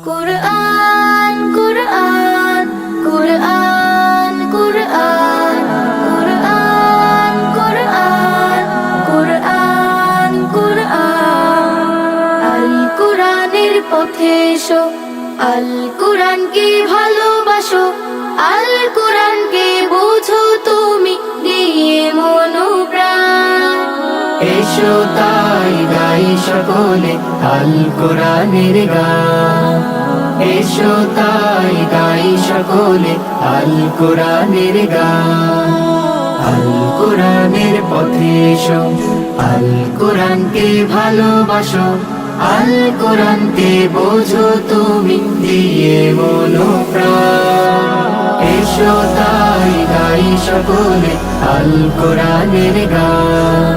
কুরআন কুরআন কুরআন কুরআন কুরআন কুরআন কুরআন কুরআন আল কুরআনের পথে এসো, আল কুরআনকে ভালোবাসো, আল কুরআনকে বুঝো তুমি দিয়ে মনোপ্রাণ। এসো তাই গাই সকলে আল কোরআনের গান, এসো তাই গাই সকলে আল কোরআনের গান। আল কোরআনের পথে এসো, আল কোরআনকে ভালোবাসো, আল কোরআনকে বোঝো তুমি দিয়ে মনোপ্রাণ। এসো তাই গাই সকলে আল কোরআনের গান,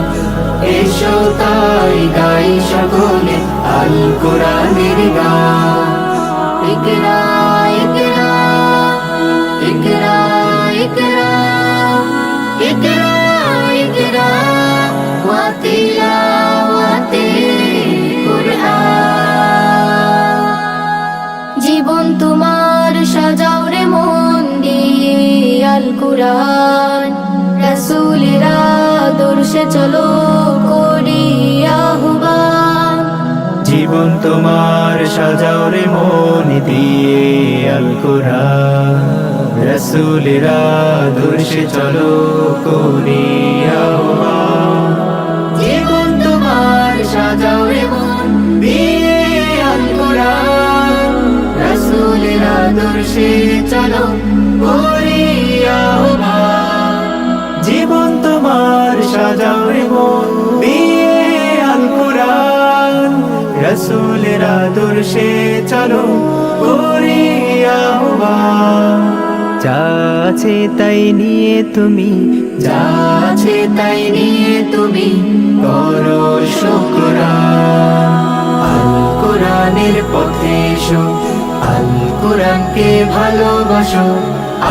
এসো তাই গাই সকলে আল কোরআনের গান। ইকরা ইকরা ইকরা ইকরা ইকরা ইকরা ওয়া তিলাওয়াতিল কুরআন। জীবন তোমার সাজাও রে মন দিয়ে আল কুরআন, রাসূলের আদর্শে চলো করি আহ্বান। জীবন তোমার সাজাও রে মন দিয়ে আল কোরআন, রাসূলের আদর্শে চলো করি আহ্বান। জীবন তোমার সাজাও রে মন দিয়ে আল কোরআন, রাসূলের আদর্শে চলো করি আহ্বান। জীবন তোমার সাজাও রে মন দিয়ে আল কোরআন, রাসূলের আদর্শে চলো করি আহ্বান। যা আছে তাই নিয়ে তুমি, যা আছে তাই নিয়ে তুমি করো শুকরান। আল কোরআনের পথে এসো, আল কোরআনকে ভালোবাসো,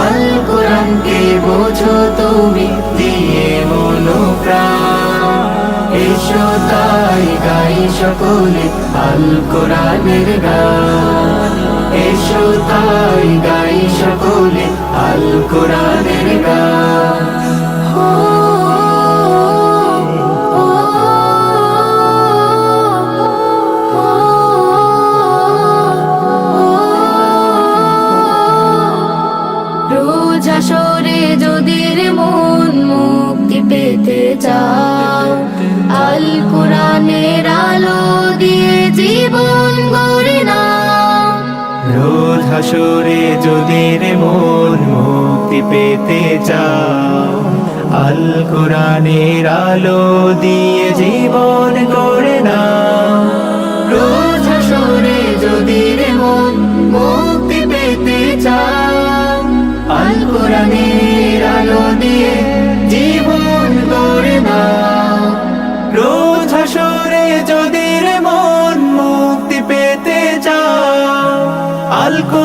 আল কোরআনকে বোঝো তুমি দিয়ে মনোপ্রাণ। এসো তাই গাই সকলে আল কোরআনের গান, এসো তাই গাই সকলে আল কোরআনের গান। রোজ হাসরে যদি রে মন মুক্তি পেতে চাও, আল কুরআনের আলো দিয়ে জীবন গড়ে নাও। রোজ হাসরে যদি রে মন মুক্তি পেতে চাও, আল কোরআনের আলো দিয়ে জীবন গড়ে নাও। রোজ হাসরে যদি রে মন মুক্তি পেতে চাও, আল কোরআনের আলো দিয়ে জীবন গড়ে নাও। রোজ হাসরে যদি রে মন মুক্তি পেতে চাও, আল কোরআন